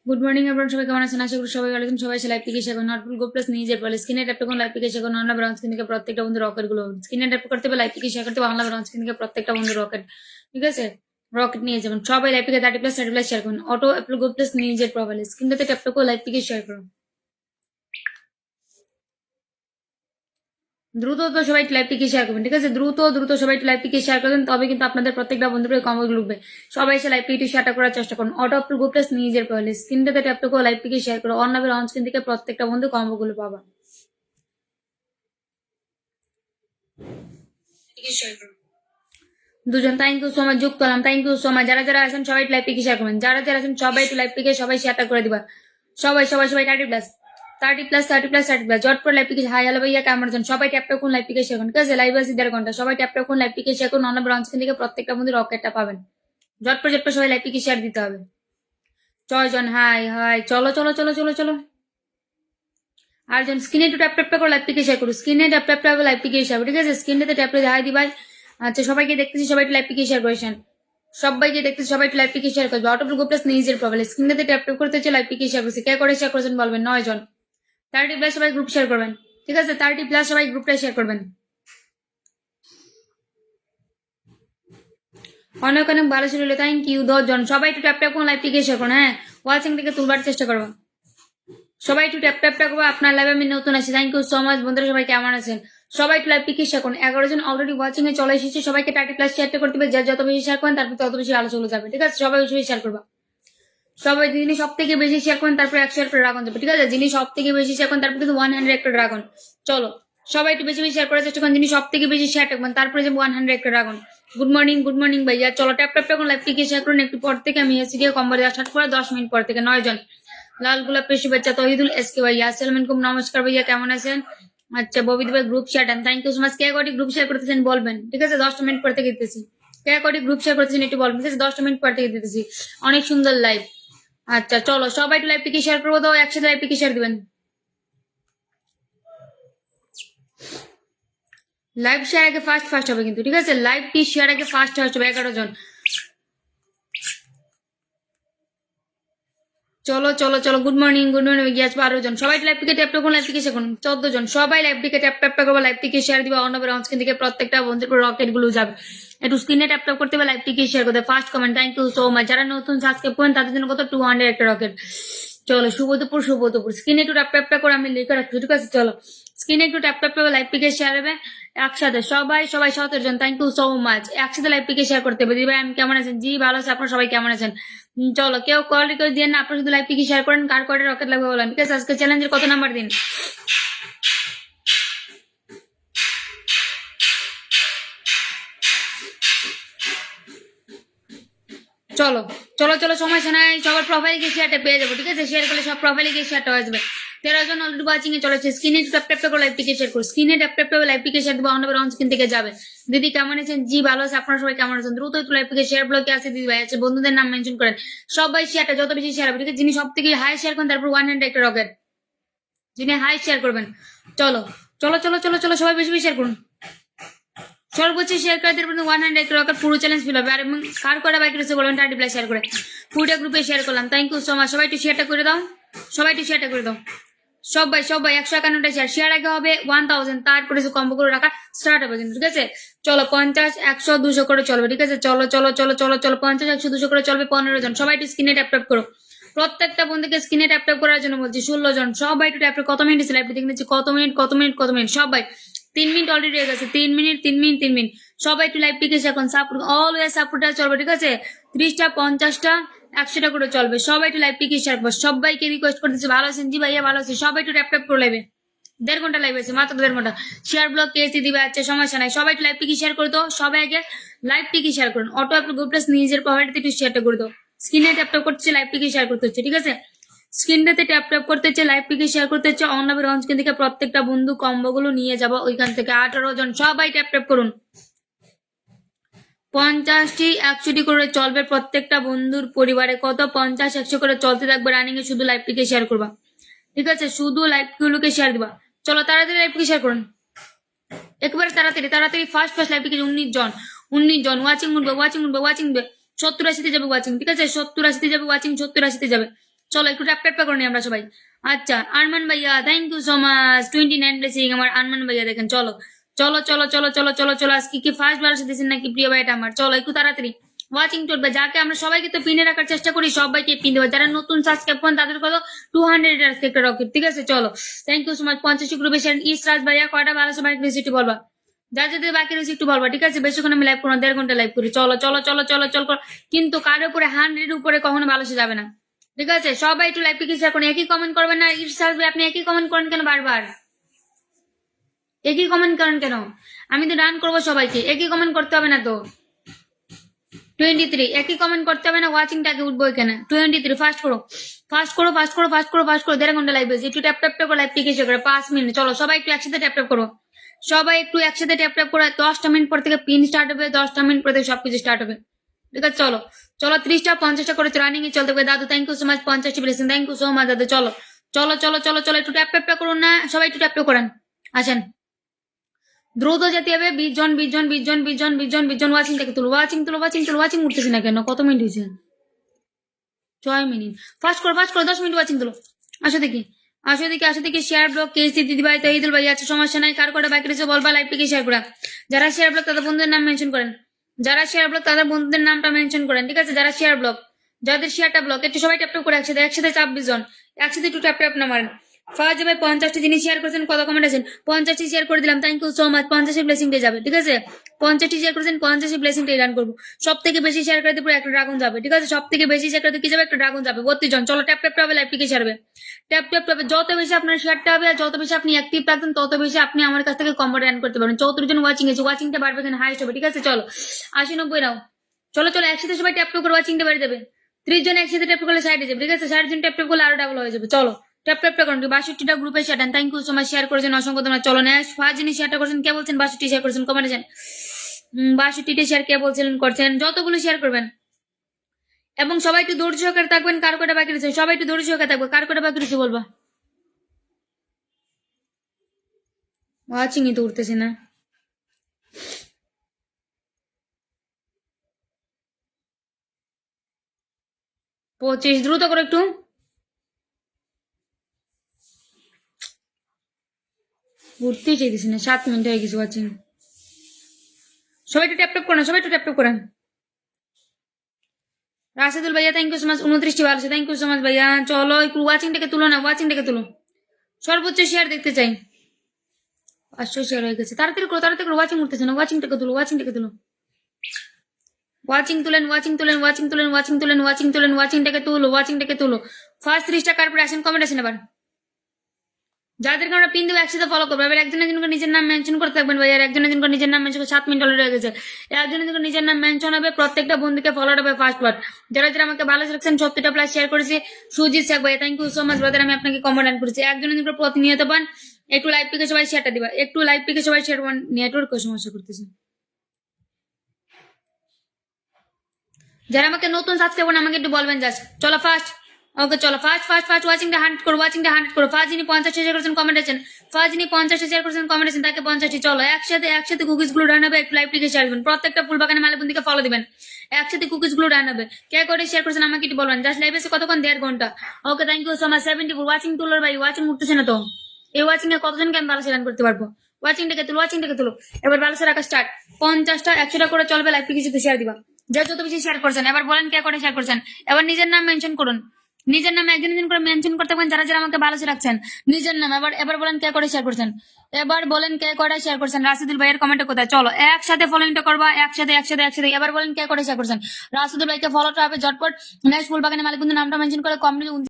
Good morning everyone, সবাই কেমন আছেন? আশা করি সবাই ভালো আছেন। সবাই লাইভ থেকে শেখান নটফুল গো প্লাস নিজের বলে স্ক্রিনে ট্যাপ করে লাইভ থেকে শেখান অনলাইন ব্রাউন স্ক্রিন থেকে প্রত্যেকটা বন্ধু রকেট গুলো স্ক্রিনে ট্যাপ করতে হবে, লাইভ থেকে শেয়ার করতে হবে অনলাইন ব্রাউন স্ক্রিন থেকে প্রত্যেকটা বন্ধু রকেট। ঠিক আছে, রকেট নিয়ে যাবেন সবাই। লাইভ থেকে 30+30+ শেয়ার করুন। অটো অ্যাপল গো প্লাস নিজের প্রোফাইলে স্ক্রিনটাতে ট্যাপ করে লাইভ থেকে শেয়ার করুন। দ্রুত সবাই লাইভ থেকে শেয়ার করবেন। ঠিক আছে, দ্রুত সবাই লাইভ থেকে শেয়ার করবেন, তবে কিন্তু আপনাদের প্রত্যেকটা বন্ধুদের কমেন্ট ঢুকবে। সবাই এসে লাইভ থেকে শেয়ারটা করার চেষ্টা করুন। অটো অ্যাপল গো প্লাস নিজের প্রোফাইলে স্ক্রিনটাতে ট্যাপ করে লাইভ থেকে শেয়ার করো। অনলাইন অন স্ক্রিন থেকে প্রত্যেকটা বন্ধু কম্বোগুলো পাবা। দুজন থ্যাংক ইউ সো মাচ যুক্ত হলাম। Thank you so much. যারা যারা আছেন সবাই লাইভ থেকে শেয়ার করবেন। যারা যারা আছেন সবাই লাইভ থেকে সবাই শেয়ারটা করে দিবা। সবাই 30+30+30+30+30+। জট করে লাইভ থেকে হাই হ্যালো ভাইয়া কেমন আছেন? সবাই ট্যাপ কোন লাইভ থেকে শেয়ার করুন। ঠিক আছে, লাইভ আছে 1.5 ঘন্টা। সবাই ট্যাপ কোন লাইভ থেকে শেয়ার করুন। অন্য ব্রাঞ্চ থেকে প্রত্যেকটা বন্ধু রকেটটা পাবেন। জট করে সবাই লাইভ থেকে শেয়ার দিতে হবে। 6 জন হাই হাই। চলো চলো চলো চলো চলো। আর জন স্ক্রিনে একটু ট্যাপ করে লাইভ থেকে শেয়ার করুন। স্ক্রিনে ট্যাপ লাইভ থেকে শেয়ার। ঠিক আছে, স্ক্রিনটাতে ট্যাপ করে হাই দিবাই। আচ্ছা, সবাইকে দেখতেছি সবাই লাইভ থেকে শেয়ার করেছেন। সবাইকে দেখতেছি সবাই লাইভ থেকে শেয়ার করবে। অটোপ্ল গো প্লাস নিজের প্রোফাইল স্ক্রিনটাতে ট্যাপ করতে হচ্ছে, লাইভ থেকে শেয়ার করছে। কে করে শেয়ার করেছেন বলবেন। 9 জন। 30+ সবাই গ্রুপ শেয়ার করবেন। ঠিক আছে, 30+ সবাই গ্রুপটা শেয়ার করবেন। অনেক অনেক ভালো ছিল, থ্যাংক ইউ। 10 জন। সবাই একটু ট্যাপ কোন লাইভ থেকে শেয়ার করুন। হ্যাঁ, ওয়াচিং থেকে তুলবার চেষ্টা করবো। সবাই একটু ট্যাপ করবো। আপনার লাইভে আমি নতুন আছি। থ্যাংক ইউ সো মাচ বন্ধুরা, সবাই কেমন আছেন? সবাই একটু লাইভ থেকে শেয়ার করুন। 11 জন অলরেডি ওয়াচিং এ চলে এসেছে। সবাইকে 30+ শেয়ারটা করতে হবে। যার যত বেশি শেয়ার করেন তারপর তত বেশি আলো চলে যাবে। ঠিক আছে, সবাই বেশি শেয়ার করবা। সবাই যিনি সব থেকে বেশি শেয়ার করেন তারপরে 100 একটা ড্রাগন যাবে। ঠিক আছে, যিনি সব থেকে বেশি শেয়ার করেন তারপরে কিন্তু 100 একটা ড্রাগন। চলো সবাই একটু বেশি বেশি শেয়ার করার চেষ্টা করেন। যিনি সব থেকে বেশি শেয়ার করবেন তারপরে যে 100 একটা ড্রাগন। গুড মর্নিং ভাইয়া। চলো ট্যাপ করে লাইভ থেকে শেয়ার করুন। একটু পর থেকে আমি এসে গিয়ে কম্বর স্টার্ট করে 10 মিনিট পর থেকে। 9 জন। লাল গোলাপের শুভেচ্ছা তহিদুল এসকে ভাইয়া। আসসালামু আলাইকুম, নমস্কার ভাইয়া, কেমন আছেন? আচ্ছা, ববিদ ভাই group share done. Thank you so much. কে কটি গ্রুপ শেয়ার করতেছেন বলবেন। ঠিক আছে, 10 মিনিট পর থেকে দিতেছি। কে কটি গ্রুপ শেয়ার করতেছেন একটু বলবেন। ঠিক আছে, 10 মিনিট পর থেকে দিতেছি। অনেক সুন্দর লাইভ। আচ্ছা চলো সবাই একটু লাইভ থেকে শেয়ার করবো, তো একসাথে লাইভ থেকে শেয়ার দিবেন। লাইভ শেয়ার আগে ফার্স্ট হবে কিন্তু। ঠিক আছে, লাইভ টি শেয়ার আগে ফার্স্ট হবে। 11 জন। চলো চলো চলো। গুড মর্নিং গিয়েছে 12 জন। সবাই লাইভ থেকে ট্যাপ করুন। লাইভ থেকে শেয়ার করুন। 14 জন। সবাই লাইভ থেকে ট্যাপ করবো, লাইভ থেকে শেয়ার দিবা। অন্যবার স্ক্রিন থেকে প্রত্যেকটা বন্ধুর রকেট গুলো যাবে। একটু স্ক্রিনে ট্যাপ করতে হবে, লাইভ থেকে শেয়ার করতে। First comment thank you so much. যারা নতুন সাবস্ক্রাইব করেন তাদের জন্য কত 200 একটা রকেট। চলো শুভদুপুর। স্ক্রিনে একটু ট্যাপ করে আমি লিখে রাখছি। ঠিক আছে, চলো স্ক্রিনে একটু ট্যাপ করে লাইভ থেকে শেয়ার হবে একসাথে। সবাই 17 জন। Thank you so much. একসাথে লাইভ থেকে শেয়ার করতে হবে। ভাই আমি কেমন আছেন? জি ভালো আছে। আপনারা সবাই কেমন আছেন? চলো কেউ কল রিকোয়েস্ট দিয়ে না, আপনারা শুধু লাইভ থেকে শেয়ার করেন। কার কয়টা রকেট লাগবে বলেন। ঠিক আছে, আজকে চ্যালেঞ্জের কত নাম্বার দিন? চলো চলো চলো, সমস্যা নাই। সবার প্রোফাইলে গিয়ে শেয়ারটা পেয়ে যাবো। ঠিক আছে, শেয়ার করলে সব প্রোফাইলে গিয়ে শেয়ারটা হয়ে যাবে। 13 জন অলরেডি ওয়াচিং এ চলেছে। স্ক্রিনে ট্যাপ করে লাইভ থেকে শেয়ার করো। স্ক্রিনে ট্যাপ করে লাইভ থেকে শেয়ার দেবো। অন্যবার অন স্ক্রিন থেকে যাবে। দিদি কেমন আছেন? জি ভালো আছে। আপনারা সবাই কেমন আছেন? দ্রুত একটু লাইভ থেকে শেয়ার ব্লকে আছে দিদি ভাই আছে, বন্ধুদের নাম মেনশন করেন। সবাই শেয়ারটা যত বেশি শেয়ার হবে। ঠিক আছে, যিনি সব থেকে হাই শেয়ার করেন তারপর 100 একটা রকেট। যিনি হাই শেয়ার করবেন। চলো চলো চলো চলো চলো, সবাই বেশি বেশি শেয়ার করুন। সর্বোচ্চ শেয়ার করে দেবেন 100 একটা রকেট। পুরো চ্যালেঞ্জ ফিল হবে। আর কার করা বাইক রয়েছে বলবেন 30+ শেয়ার করে। পুরোটা গ্রুপে শেয়ার করলাম। Thank you so much. সবাই একটু শেয়ারটা করে দাও। সবাই একটু শেয়ারটা করে দাও। সবাই 151টা শেয়ার। শেয়ার আগে হবে 1000, তারপরে কম্বো করে রাখা স্টার্ট হবে কিন্তু। ঠিক আছে, চলো 50, 100, 200 করে চলবে। ঠিক আছে, চলো চলো চলো চলো চলো 50, 100, 200 করে চলবে। 15 জন। সবাই একটু স্ক্রিনে ট্যাপ করো। প্রত্যেকটা বন্ধুকে স্ক্রিনে ট্যাপ করার জন্য বলছি। 16 জন। সবাই একটু ট্যাপ। কত মিনিট লাইভ দেখে নিচ্ছি। কত মিনিট সবাই। 3 মিনিট অলরেডি হয়ে গেছে। 3 মিনিট 3 মিনিট 3 মিনিট। সবাই একটু লাইভ টিকে এখন সাপোর্ট, অলওয়েজ সাপোর্টটা চলবে। ঠিক আছে, 30টা 50টা 100টা করে চলবে। সবাই একটু লাইভ টিকে শেয়ার করবো। সবাইকে রিকোয়েস্ট করতেছি, ভালো আছেন? জি ভাইয়া ভালো আছে। সবাই একটু ট্যাপ করে লাইভে। 1.5 ঘন্টা লাইভ আছে, মাত্র 1.5 ঘন্টা। শেয়ার ব্লক কেসি দিবে। আচ্ছা সমস্যা নাই। সবাই একটু লাইভ টিকে শেয়ার করে দাও। সবাই আগে লাইভ টিকে শেয়ার করুন। অটো অ্যাপ গ্রুপ প্লাস নিজের প্রোফাইলটাতে একটু শেয়ারটা করে দাও। স্ক্রিনে ট্যাপ করতেছে, লাইভ টিকে শেয়ার করতে হচ্ছে। ঠিক আছে, স্ক্রিনটাতে ট্যাপ করতে হচ্ছে, লাইভ থেকে শেয়ার করতে হচ্ছে। অন্যভাবে অন স্ক্রিন থেকে প্রত্যেকটা বন্ধু কম্বো গুলো নিয়ে যাবো ওইখান থেকে। 18 জন। সবাই ট্যাপ করুন। 50টি 100টি করে চলবে প্রত্যেকটা বন্ধুর পরিবারে। কত? 50, 100 করে চলতে থাকবে রানিং এ। শুধু লাইভ থেকে শেয়ার করবা। ঠিক আছে, শুধু লাইভ গুলোকে শেয়ার দিবা। চলো তাড়াতাড়ি লাইভ থেকে শেয়ার করুন। একেবারে তাড়াতাড়ি ফার্স্ট লাইভ থেকে 19 জন। 19 জন। ওয়াচিং উঠবে 70, 80তে যাবে ওয়াচিং। ঠিক আছে, 70, 80তে যাবে ওয়াচিং। 70, 80তে যাবে। চলো একটু ট্যাপ ট্যাপ করে নিই আমরা সবাই। আচ্ছা আরমান ভাইয়া thank you so much 29 blessing আমার আরমান ভাইয়া দেখেন। চলো চলো চলো চলো চলো চলো চলো আজকে কি ফার্স্ট ভালোবাসা দিয়েছেন নাকি প্রিয় ভাইটা আমার? চলো একটু তাড়াতাড়ি ওয়াচিং চলবে। যাকে আমরা সবাইকে তো পিনে রাখার চেষ্টা করি সবাইকে পিন দেবো। যারা নতুন সাবস্ক্রাইব করেন তাদের কত 200 আজকে একটা রকেট। ঠিক আছে চলো থ্যাংক ইউ সো মাচ 50 গ্রুপে শেয়ার। ইসরাজ ভাইয়া কয়টা ভালোবাসা বাকি রয়েছে একটু বলবা। যা যদি বাকি রয়েছে একটু বলবা। ঠিক আছে বেশিক্ষণ আমি লাইভ করবো 1.5 ঘন্টা লাইভ করি। চলো চলো চলো চলো চলো করো। কিন্তু কার উপরে 100 উপরে কখনো ভালোবাসা যাবে না। ঠিক আছে সবাই একটু লাইভ টিকে শেয়ার করুন। একই কমেন্ট করবেন না। ইরশাদ ভাই আপনি একই কমেন্ট করেন কেন বারবার? একই কমেন্ট করেন কেন? আমি তো ডান করবো সবাইকে। একই কমেন্ট করতে হবে না তো। 23 একই কমেন্ট করতে হবে না। ওয়াচিংটাকে উঠবো এখানে 23 ফাস্ট করো ফাস্ট করো ফাস্ট করো ফাস্ট করো ফাস্ট করো 1.5 ঘন্টা লাইভ হয়েছে। একটু ট্যাপ ট্যাপ করে লাইভ টিকে শেয়ার করে 5 মিনিট। চলো সবাই একটু একসাথে ট্যাপ ট্যাপ করো। সবাই একটু একসাথে ট্যাপ ট্যাপ করে 10টা মিনিট পর থেকে পিন স্টার্ট হবে। 10টা মিনিট পর থেকে সবকিছু স্টার্ট হবে। ঠিক আছে চলো চলো 30টা 50টা করে রানিং এ চলতে হবে। দাদু থ্যাংক ইউ সো মাচ 50টি বলেছেন। থ্যাংক ইউ সো মাচ দাদু। চলো চলো চলো চলো চলো একটু ট্যাপ ট্যাপ করুন না সবাই একটু ট্যাপ ট্যাপ করেন। আসেন দ্রুত যেতে হবে। 20 জন 20 জন 20 জন 20 জন 20 জন 20 জন ওয়াচিং থেকে তুলো ওয়াচিং তুলো ওয়াচিং তুলো ওয়াচিং উঠতেছে না কেন? কত মিনিট হয়েছে? 6 মিনিট। ফাস্ট করো 10 মিনিট ওয়াচিং তুলো। আসো দেখি আসো দেখি শেয়ার ব্লগ কেসি দিদি ভাই তহিদুল ভাই আছে সমস্যা নাই। কার করে বাকি রয়েছে বলবা লাইভ থেকে শেয়ার করা। যারা শেয়ার ব্লগ তাদের বন্ধুদের নাম মেনশন করেন। যারা শেয়ার ব্লগ তাদের বন্ধুদের নামটা মেনশন করেন। ঠিক আছে যারা শেয়ার ব্লগ যাদের শেয়ারটা ব্লগ একটু সবাই ট্যাপ ট্যাপ করে একসাথে 26 জন একসাথে একটু ট্যাপ ট্যাপ না মারেন। ফাজ ভাই 50টি জিনিস শেয়ার করেছেন। কত কমেন্ট আছেন? 50টি শেয়ার করে দিলাম। Thank you so much 50 blessing দিয়ে যাবে। ঠিক আছে 50টি শেয়ার করেছেন 50 ব্লেসিং দিয়ে রান করবো। সব থেকে বেশি শেয়ার করতে পুরো একটা ড্রাগন যাবে। ঠিক আছে সব থেকে বেশি শেয়ার করতে কি যাবে? একটা ড্রাগন যাবে। 32 জন। চলো ট্যাপ ট্যাপ হবে লাইভ টিকে শেয়ার হবে। ট্যাপ ট্যাপ হবে। যত বেশি আপনার শেয়ারটা হবে আর যত বেশি আপনি অ্যাক্টিভ থাকবেন তত বেশি আপনি আমার কাছ থেকে কম্বো রান করতে পারবেন। 34 জন ওয়াচিং আছে। ওয়াচিংটা বাড়বে এখানে হাইস্ট হবে। ঠিক আছে চলো 80 90 নাও। চলো চলো একসাথে সবাই ট্যাপ ট্যাপ করে ওয়াচিংটা বেড়ে যাবে। 30 জন একসাথে ট্যাপ করলে সাইডে যাবে। ঠিক আছে 60 জন ট্যাপ ট্যাপ করলে আরো ডাবল হয়ে যাবে। চলো ট্যাপ ট্যাপ করুন। 62টা গ্রুপে শেয়ার দেন। Thank you so much share করেছেন অসংখ্য ধন্যবাদ। চলো নেক্সট 5 জিনিস শেয়ারটা করেছেন কে বলছেন? 62টি শেয়ার করেছেন কমেন্টে যান। 62টি শেয়ার কে বলছিলেন করছেন? যতগুলো শেয়ার করবেন এবং সবাই একটু ধৈর্য সহকারে থাকবেন। কার কটা বাকি রয়েছে সবাই একটু ধৈর্য সহকারে থাকবে। কার কটা বাকি রয়েছে বলবা। ওয়াচিং ই তো উঠতেছে না। 25 দ্রুত করে একটু উঠতেই চাইতেছি না। 7 মিনিট হয়ে গেছে ওয়াচিং। সবাই একটু ট্যাপ ট্যাপ করেন সবাই একটু ট্যাপ ট্যাপ করেন। রাশেদুল ভাইয়া থ্যাংক ইউ সো মাচ 29টি ভালো আছে। থ্যাংক ইউ সো মাচ ভাইয়া। চলো একটু ওয়াচিংটাকে তুলো না ওয়াচিংটাকে তুলো। সর্বোচ্চ শেয়ার দেখতে চাই। 500 শেয়ার হয়ে গেছে। তাড়াতাড়ি করো ওয়াচিং উঠতেছে না। ওয়াচিংটাকে তুলো ওয়াচিংটাকে তুলো। ওয়াচিং তুলেন ওয়াচিং তুলেন ওয়াচিং তুলেন ওয়াচিং তুলেন ওয়াচিং তুলেন ওয়াচিংটাকে তুলো ওয়াচিংটাকে তুলো। ফার্স্ট 30টা কার পরে আসেন কমেন্ট আসেন এবার। যাদেরকে আমরা পিন দেবো একসাথে ফলো করবো। এবার একজন একজনকে নিজের নাম মেনশন করতে থাকবেন ভাই। আর একজন একজনকে নিজের নাম মেনশন 7 মিনিট অলরেডি হয়ে গেছে। একজন একজনকে নিজের নাম মেনশন হবে। প্রত্যেকটা বন্ধুকে ফলো হবে ফার্স্ট ওয়ার্ড। যারা যারা আমাকে ভালো রাখছেন 70টা প্লাস শেয়ার করেছে। সুজিত শেখ ভাই thank you so much brother. আমি আপনাকে কমেন্ট ডান করেছি। একজন একজন প্রতিনিয়ত পান। একটু লাইভ পিকে সবাই শেয়ারটা দিবা। একটু লাইভ পিকে সবাই শেয়ার করবেন। নেটওয়ার্ক সমস্যা করতেছে। যারা আমাকে নতুন সাবস্ক্রাইব করেন আমাকে একটু বলবেন জাস্ট। চলো ফার্স্ট ওকে চলো ফার্স্ট ফার্স্ট ফার্স্ট ওয়াচিংটা 100 করো ওয়াচিংটা 100 করো। ফার্স্ট যিনি 50 শেয়ার করেছেন কমেন্ট আছেন। ফার্স্ট যিনি 50 শেয়ার করেছেন কমেন্ট আছেন তাকে 50টি। চলো একসাথে কুকিজ গুলো রান হবে। একটু লাইভ টিকে শেয়ার করবেন। প্রত্যেকটা ফুল বাগানে মালিবন্দিকে ফলো দিবেন। একসাথে কুকিজ গুলো রান হবে। কে করে শেয়ার করেছেন আমাকে একটু বলবেন জাস্ট। লাইভ এসে কতক্ষণ 1.5 ঘন্টা। Okay thank you so much 74 watching তুলোর ভাই। ওয়াচিং উঠতেছে না তো। এই ওয়াচিং এ কতজনকে আমি ভালো রান করতে পারবো। ওয়াচিংটাকে তুলো। এবার ভালো রাখা স্টার্ট। 50টা 100টা করে চলবে। লাইভ টিকে যদি শেয়ার দিবা। যা যত বেশি শেয়ার করছেন। এবার বলেন কে করে শেয়ার করছেন। এবার নিজের নাম মেনশন করুন। নিজের নাম একজন একজন করে মেনশন করতে পারেন যারা যারা আমাকে ভালো রাখছেন। নিজের নাম এবার বলেন কে করে শেয়ার করছেন। এবার বলেন কে করে শেয়ার করছেন। রাশিদুল ভাইয়ের কমেন্টে কোথায়? চলো একসাথে ফলোইংটা করবা। একসাথে এবার বলেন কে করে শেয়ার করছেন। রাশিদুল ভাইকে ফলোটা হবে ঝটপট। নেক্সট ফুল বাগানে মালিক নামটা মেনশন করে কমেন্ট